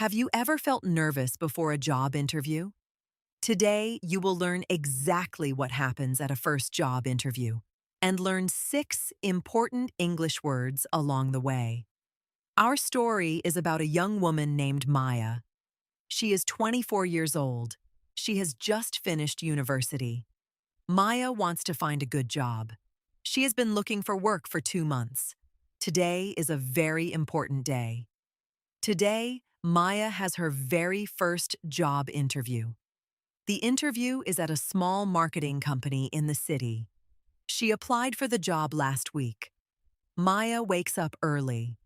Have you ever felt nervous before a job interview? Today, you will learn exactly what happens at a first job interview and learn 6 important English words along the way. Our story is about a young woman named Maya. She is 24 years old. She has just finished university. Maya wants to find a good job. She has been looking for work for 2 months. Today is a very important day. Today, Maya has her very first job interview. The interview is at a small marketing company in the city. She applied for the job last week. Maya wakes up early.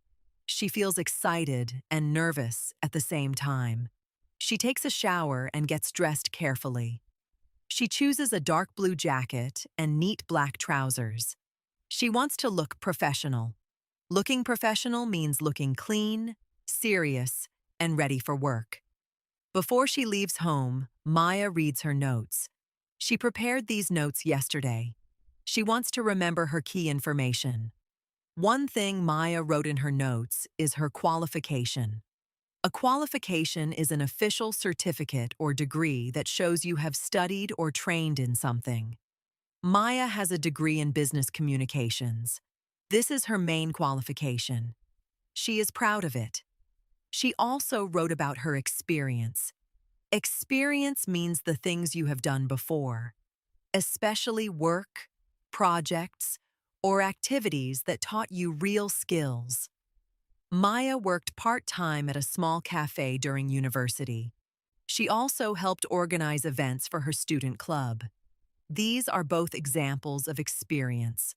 She feels excited and nervous at the same time. She takes a shower and gets dressed carefully. She chooses a dark blue jacket and neat black trousers. She wants to look professional. Looking professional means looking clean, serious, and ready for work. Before she leaves home, Maya reads her notes. She prepared these notes yesterday. She wants to remember her key information. One thing Maya wrote in her notes is her qualification. A qualification is an official certificate or degree that shows you have studied or trained in something. Maya has a degree in business communications. This is her main qualification. She is proud of it. She also wrote about her experience. Experience means the things you have done before, especially work, projects, or activities that taught you real skills. Maya worked part-time at a small cafe during university. She also helped organize events for her student club. These are both examples of experience.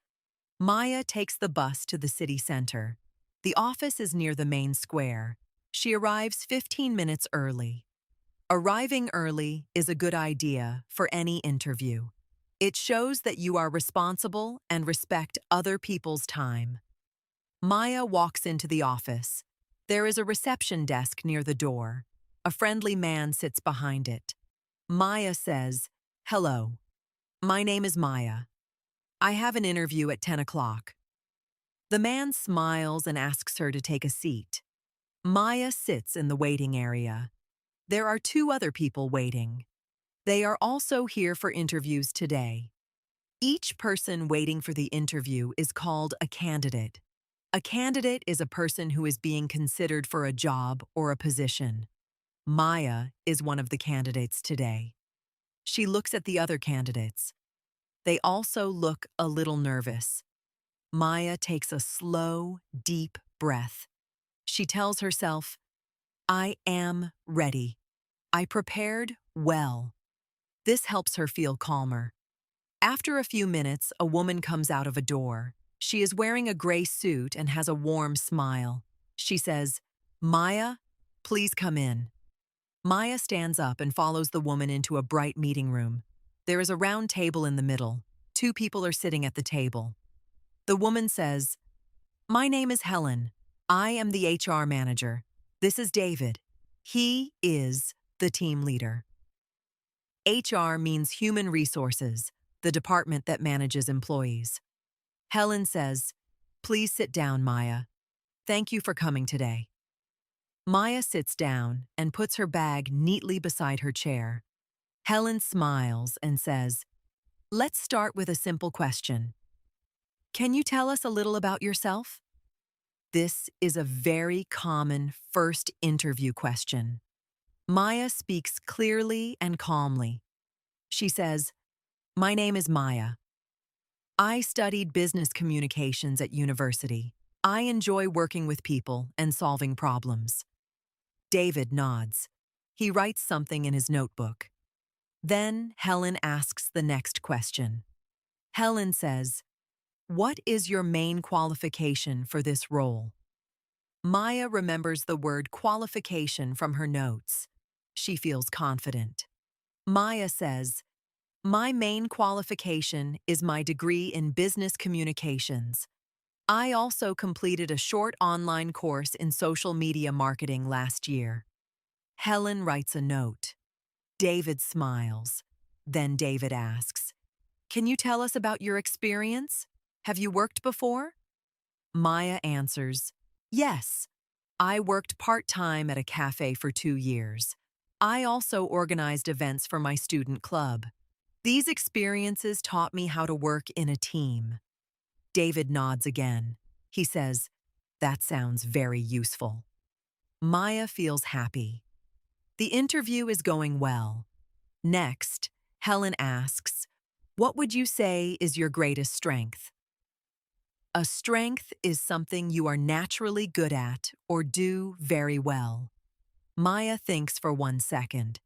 Maya takes the bus to the city center. The office is near the main square. She arrives 15 minutes early. Arriving early is a good idea for any interview. It shows that you are responsible and respect other people's time. Maya walks into the office. There is a reception desk near the door. A friendly man sits behind it. Maya says, "Hello. My name is Maya. I have an interview at 10 o'clock." The man smiles and asks her to take a seat. Maya sits in the waiting area. There are 2 other people waiting. They are also here for interviews today. Each person waiting for the interview is called a candidate. A candidate is a person who is being considered for a job or a position. Maya is one of the candidates today. She looks at the other candidates. They also look a little nervous. Maya takes a slow, deep breath. She tells herself, "I am ready. I prepared well." This helps her feel calmer. After a few minutes, a woman comes out of a door. She is wearing a gray suit and has a warm smile. She says, "Maya, please come in." Maya stands up and follows the woman into a bright meeting room. There is a round table in the middle. 2 people are sitting at the table. The woman says, "My name is Helen. I am the HR manager. This is David. He is the team leader." HR means human resources, the department that manages employees. Helen says, "Please sit down, Maya. Thank you for coming today." Maya sits down and puts her bag neatly beside her chair. Helen smiles and says, "Let's start with a simple question. Can you tell us a little about yourself?" This is a very common first interview question. Maya speaks clearly and calmly. She says, "My name is Maya. I studied business communications at university. I enjoy working with people and solving problems." David nods. He writes something in his notebook. Then Helen asks the next question. Helen says, "What is your main qualification for this role?" Maya remembers the word qualification from her notes. She feels confident. Maya says, "My main qualification is my degree in business communications. I also completed a short online course in social media marketing last year." Helen writes a note. David smiles. Then David asks, "Can you tell us about your experience? Have you worked before?" Maya answers, "Yes. I worked part-time at a cafe for 2 years. I also organized events for my student club. These experiences taught me how to work in a team. David nods again. He says, "That sounds very useful." Maya feels happy. The interview is going well. Next, Helen asks, "What would you say is your greatest strength?" A strength is something you are naturally good at or do very well. Maya thinks for 1 second.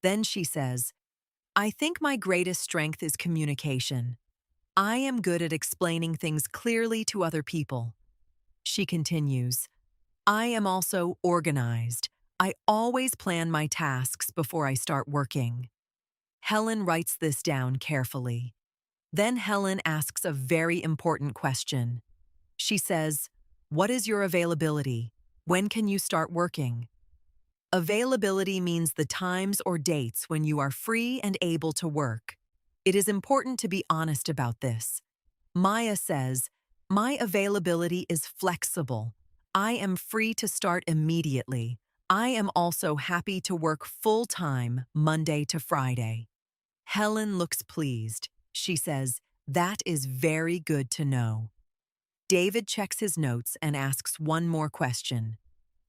Then she says, "I think my greatest strength is communication. I am good at explaining things clearly to other people." She continues, "I am also organized. I always plan my tasks before I start working." Helen writes this down carefully. Then Helen asks a very important question. She says, "What is your availability? When can you start working?" Availability means the times or dates when you are free and able to work. It is important to be honest about this. Maya says, "My availability is flexible. I am free to start immediately. I am also happy to work full-time Monday to Friday." Helen looks pleased. She says, "That is very good to know." David checks his notes and asks one more question.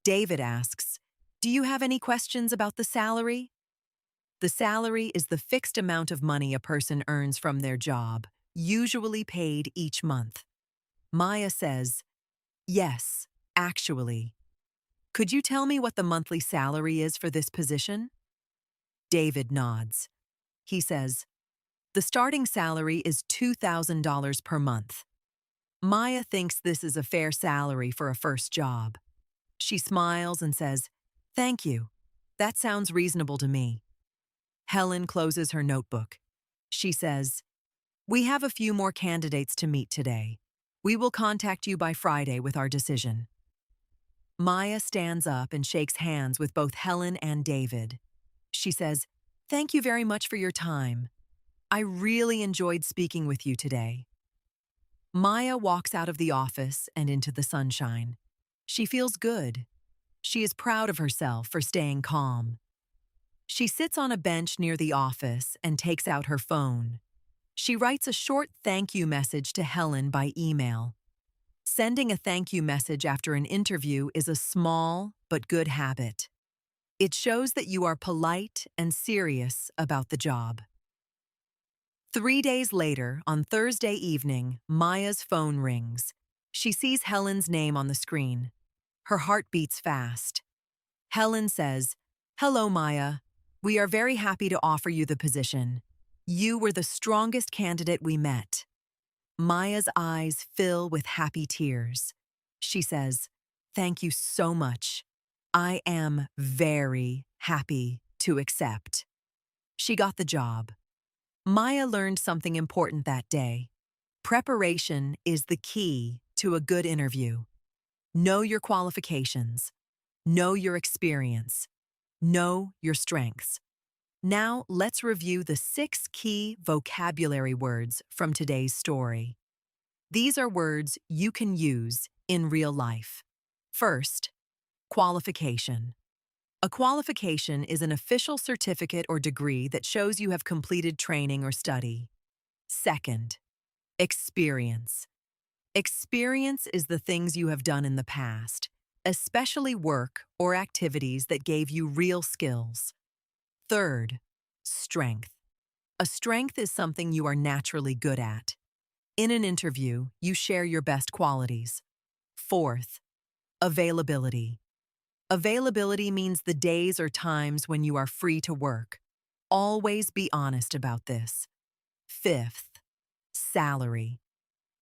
David asks, "Do you have any questions about the salary?" The salary is the fixed amount of money a person earns from their job, usually paid each month. Maya says, "Yes, actually. Could you tell me what the monthly salary is for this position?" David nods. He says, "The starting salary is $2,000 per month." Maya thinks this is a fair salary for a first job. She smiles and says, "Thank you. That sounds reasonable to me." Helen closes her notebook. She says, "We have a few more candidates to meet today. We will contact you by Friday with our decision." Maya stands up and shakes hands with both Helen and David. She says, "Thank you very much for your time. I really enjoyed speaking with you today." Maya walks out of the office and into the sunshine. She feels good. She is proud of herself for staying calm. She sits on a bench near the office and takes out her phone. She writes a short thank you message to Helen by email. Sending a thank you message after an interview is a small but good habit. It shows that you are polite and serious about the job. 3 days later, on Thursday evening, Maya's phone rings. She sees Helen's name on the screen. Her heart beats fast. Helen says, "Hello, Maya. We are very happy to offer you the position. You were the strongest candidate we met." Maya's eyes fill with happy tears. She says, "Thank you so much. I am very happy to accept." She got the job. Maya learned something important that day. Preparation is the key to a good interview. Know your qualifications. Know your experience. Know your strengths. Now, let's review the 6 key vocabulary words from today's story. These are words you can use in real life. First, qualification. A qualification is an official certificate or degree that shows you have completed training or study. Second, experience. Experience is the things you have done in the past, especially work or activities that gave you real skills. Third, strength. A strength is something you are naturally good at. In an interview, you share your best qualities. Fourth, availability. Availability means the days or times when you are free to work. Always be honest about this. Fifth, salary.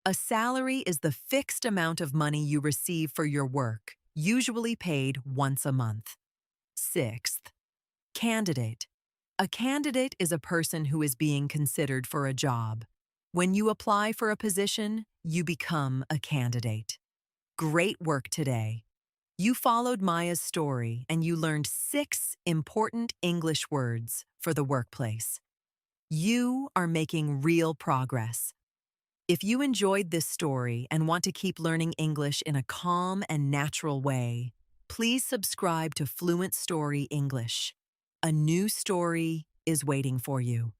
A salary is the fixed amount of money you receive for your work, usually paid once a month. Sixth, candidate. A candidate is a person who is being considered for a job. When you apply for a position, you become a candidate. Great work today. You followed Maya's story and you learned 6 important English words for the workplace. You are making real progress. If you enjoyed this story and want to keep learning English in a calm and natural way, Please subscribe to Fluent Story English. A new story is waiting for you.